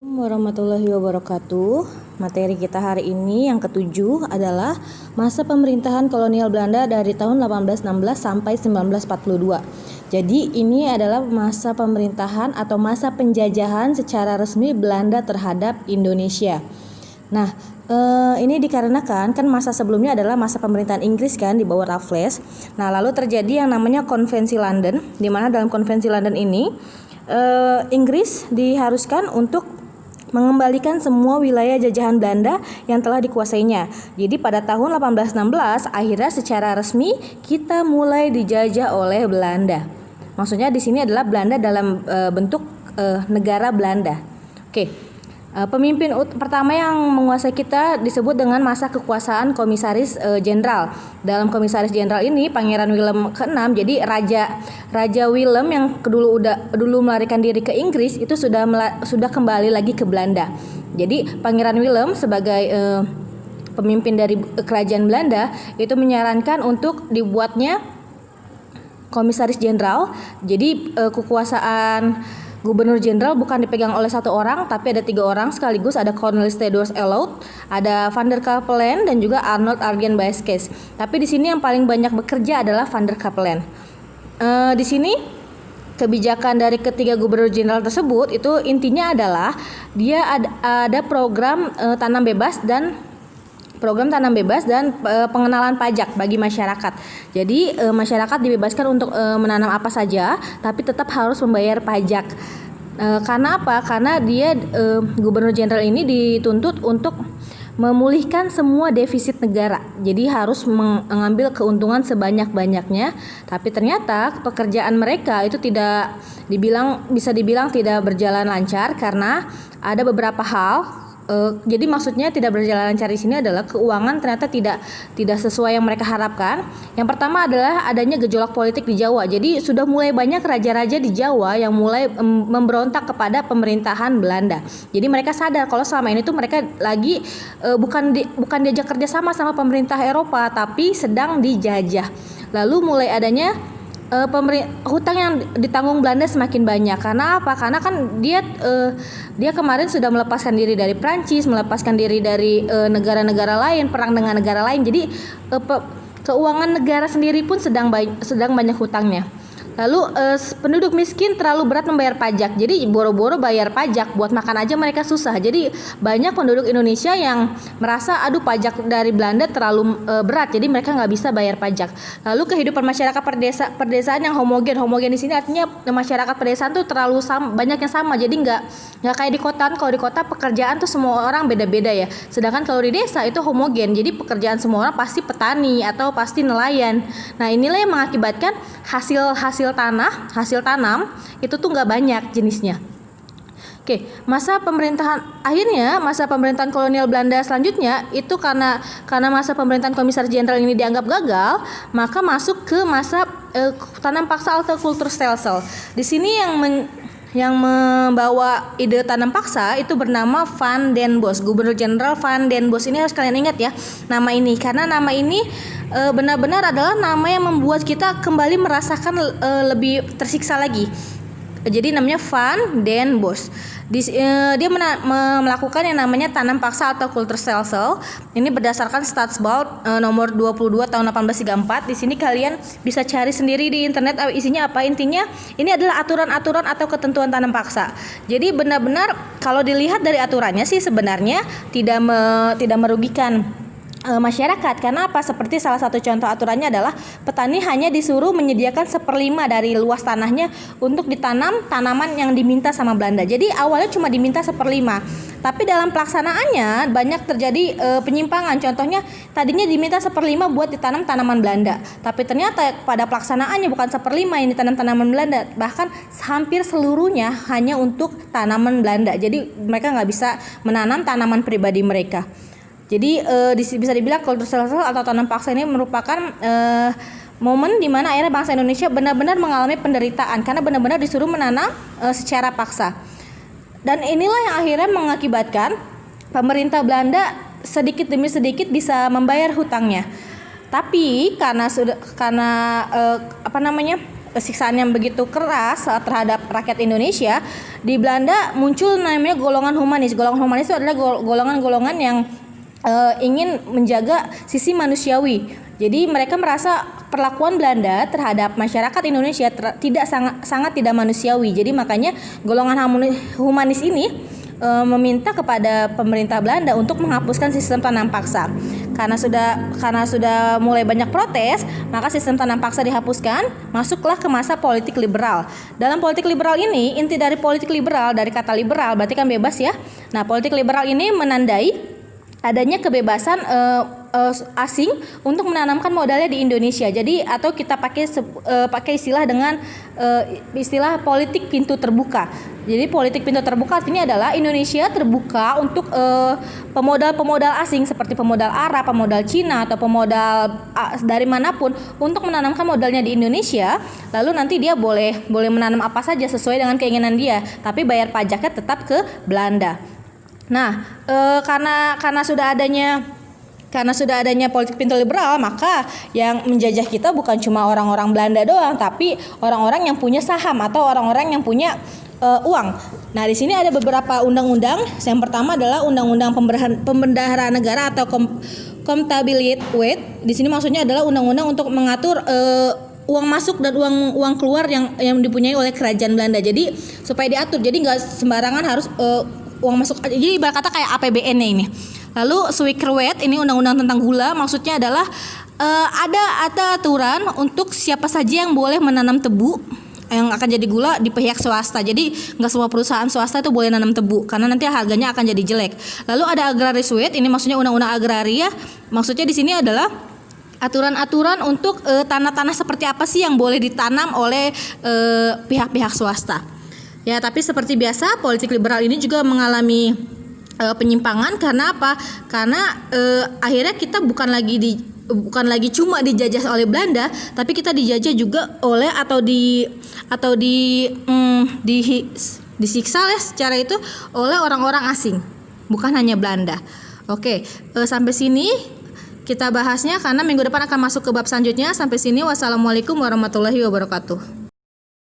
Warahmatullahi wabarakatuh. Materi kita hari ini yang ketujuh adalah masa pemerintahan kolonial Belanda dari tahun 1816 sampai 1942. Jadi ini adalah masa pemerintahan atau masa penjajahan secara resmi Belanda terhadap Indonesia. Nah, ini dikarenakan kan masa sebelumnya adalah masa pemerintahan Inggris kan di bawah Raffles. Nah, lalu terjadi yang namanya Konvensi London, di mana dalam Konvensi London ini Inggris diharuskan untuk mengembalikan semua wilayah jajahan Belanda yang telah dikuasainya. Jadi pada tahun 1816 akhirnya secara resmi kita mulai dijajah oleh Belanda. Maksudnya di sini adalah Belanda dalam bentuk negara Belanda. Oke. Pemimpin pertama yang menguasai kita disebut dengan masa kekuasaan Komisaris Jenderal. Dalam Komisaris Jenderal ini Pangeran Willem ke-6, jadi Raja Willem yang dulu melarikan diri ke Inggris itu sudah kembali lagi ke Belanda. Jadi Pangeran Willem sebagai pemimpin dari kerajaan Belanda itu menyarankan untuk dibuatnya Komisaris Jenderal. Jadi kekuasaan Gubernur Jenderal bukan dipegang oleh satu orang, tapi ada 3 orang sekaligus. Ada Cornelis Theodorus Elout, ada Van der Capellen, dan juga Arnold Arjen Baeskes. Tapi di sini yang paling banyak bekerja adalah Van der Capellen. Di sini kebijakan dari ketiga Gubernur Jenderal tersebut itu intinya adalah dia ada program tanam bebas dan pengenalan pajak bagi masyarakat. Jadi masyarakat dibebaskan untuk menanam apa saja, tapi tetap harus membayar pajak. Karena apa? Karena dia Gubernur Jenderal ini dituntut untuk memulihkan semua defisit negara. Jadi harus mengambil keuntungan sebanyak-banyaknya. Tapi ternyata pekerjaan mereka itu bisa dibilang tidak berjalan lancar karena ada beberapa hal. Jadi maksudnya tidak berjalan lancar di sini adalah keuangan ternyata tidak sesuai yang mereka harapkan. Yang pertama adalah adanya gejolak politik di Jawa. Jadi sudah mulai banyak raja-raja di Jawa yang mulai memberontak kepada pemerintahan Belanda. Jadi mereka sadar kalau selama ini tuh mereka lagi bukan diajak kerjasama sama pemerintah Eropa, tapi sedang dijajah. Lalu mulai adanya hutang yang ditanggung Belanda semakin banyak. Karena apa? Karena kan dia kemarin sudah melepaskan diri dari Prancis, melepaskan diri dari negara-negara lain, perang dengan negara lain. Jadi keuangan negara sendiri pun sedang banyak hutangnya. Lalu penduduk miskin terlalu berat membayar pajak. Jadi boro-boro bayar pajak, buat makan aja mereka susah. Jadi banyak penduduk Indonesia yang merasa aduh pajak dari Belanda terlalu berat. Jadi mereka nggak bisa bayar pajak. Lalu kehidupan masyarakat perdesaan yang homogen. Homogen di sini artinya masyarakat pedesaan tuh terlalu banyak yang sama. Jadi nggak kayak di kota. Kalau di kota pekerjaan tuh semua orang beda-beda ya. Sedangkan kalau di desa itu homogen. Jadi pekerjaan semua orang pasti petani atau pasti nelayan. Nah inilah yang mengakibatkan hasil tanam itu tuh nggak banyak jenisnya. Oke, masa pemerintahan kolonial Belanda selanjutnya itu karena masa pemerintahan Komisaris Jenderal ini dianggap gagal, maka masuk ke masa tanam paksa atau Kulturstelsel. Di sini yang membawa ide tanam paksa itu bernama Van den Bosch. Gubernur Jenderal Van den Bosch ini harus kalian ingat ya nama ini, karena nama ini benar-benar adalah nama yang membuat kita kembali merasakan lebih tersiksa lagi. Jadi namanya Van den Bosch. Dia melakukan yang namanya tanam paksa atau Kulturstelsel. Ini berdasarkan Stadsblad nomor 22 tahun 1834. Di sini kalian bisa cari sendiri di internet isinya apa. Intinya ini adalah aturan-aturan atau ketentuan tanam paksa. Jadi benar-benar kalau dilihat dari aturannya sih sebenarnya tidak merugikan masyarakat. Karena apa? Seperti salah satu contoh aturannya adalah petani hanya disuruh menyediakan 1/5 dari luas tanahnya untuk ditanam tanaman yang diminta sama Belanda. Jadi awalnya cuma diminta 1/5, tapi dalam pelaksanaannya banyak terjadi penyimpangan. Contohnya tadinya diminta 1/5 buat ditanam tanaman Belanda, tapi ternyata pada pelaksanaannya bukan 1/5 yang ditanam tanaman Belanda, bahkan hampir seluruhnya hanya untuk tanaman Belanda. Jadi mereka nggak bisa menanam tanaman pribadi mereka. Jadi bisa dibilang Kulturstelsel atau tanam paksa ini merupakan momen di mana akhirnya bangsa Indonesia benar-benar mengalami penderitaan karena benar-benar disuruh menanam secara paksa. Dan inilah yang akhirnya mengakibatkan pemerintah Belanda sedikit demi sedikit bisa membayar hutangnya. Tapi karena siksaan yang begitu keras terhadap rakyat Indonesia, di Belanda muncul namanya golongan humanis. Golongan humanis itu adalah golongan-golongan yang ingin menjaga sisi manusiawi. Jadi mereka merasa perlakuan Belanda terhadap masyarakat Indonesia sangat tidak manusiawi. Jadi makanya golongan humanis ini meminta kepada pemerintah Belanda untuk menghapuskan sistem tanam paksa. Karena sudah mulai banyak protes, maka sistem tanam paksa dihapuskan, masuklah ke masa politik liberal. Dalam politik liberal ini, inti dari politik liberal, dari kata liberal berarti kan bebas ya. Nah, politik liberal ini menandai adanya kebebasan asing untuk menanamkan modalnya di Indonesia. Jadi atau kita pakai istilah dengan istilah politik pintu terbuka. Jadi politik pintu terbuka artinya adalah Indonesia terbuka untuk pemodal-pemodal asing seperti pemodal Arab, pemodal Cina atau pemodal dari manapun untuk menanamkan modalnya di Indonesia. Lalu nanti dia boleh menanam apa saja sesuai dengan keinginan dia, tapi bayar pajaknya tetap ke Belanda. Nah, karena sudah adanya politik pintu liberal, maka yang menjajah kita bukan cuma orang-orang Belanda doang, tapi orang-orang yang punya saham atau orang-orang yang punya uang. Nah, di sini ada beberapa undang-undang. Yang pertama adalah Undang-Undang Pembendaharaan Negara atau Comptability Weight. Di sini maksudnya adalah undang-undang untuk mengatur uang masuk dan uang keluar yang dipunyai oleh kerajaan Belanda. Jadi supaya diatur, jadi nggak sembarangan harus uang masuk. Jadi ibarat kata kayak APBN-nya ini. Lalu Suikerwet ini undang-undang tentang gula, maksudnya adalah ada aturan untuk siapa saja yang boleh menanam tebu yang akan jadi gula di pihak swasta. Jadi nggak semua perusahaan swasta itu boleh nanam tebu karena nanti harganya akan jadi jelek. Lalu ada Agraris Weight, ini maksudnya undang-undang agraria. Maksudnya di sini adalah aturan-aturan untuk tanah-tanah seperti apa sih yang boleh ditanam oleh pihak-pihak swasta. Ya, tapi seperti biasa politik liberal ini juga mengalami penyimpangan. Karena apa? Karena akhirnya kita bukan lagi cuma dijajah oleh Belanda, tapi kita dijajah juga oleh disiksa ya secara itu oleh orang-orang asing, bukan hanya Belanda. Oke, sampai sini kita bahasnya karena minggu depan akan masuk ke bab selanjutnya. Sampai sini, wassalamualaikum warahmatullahi wabarakatuh.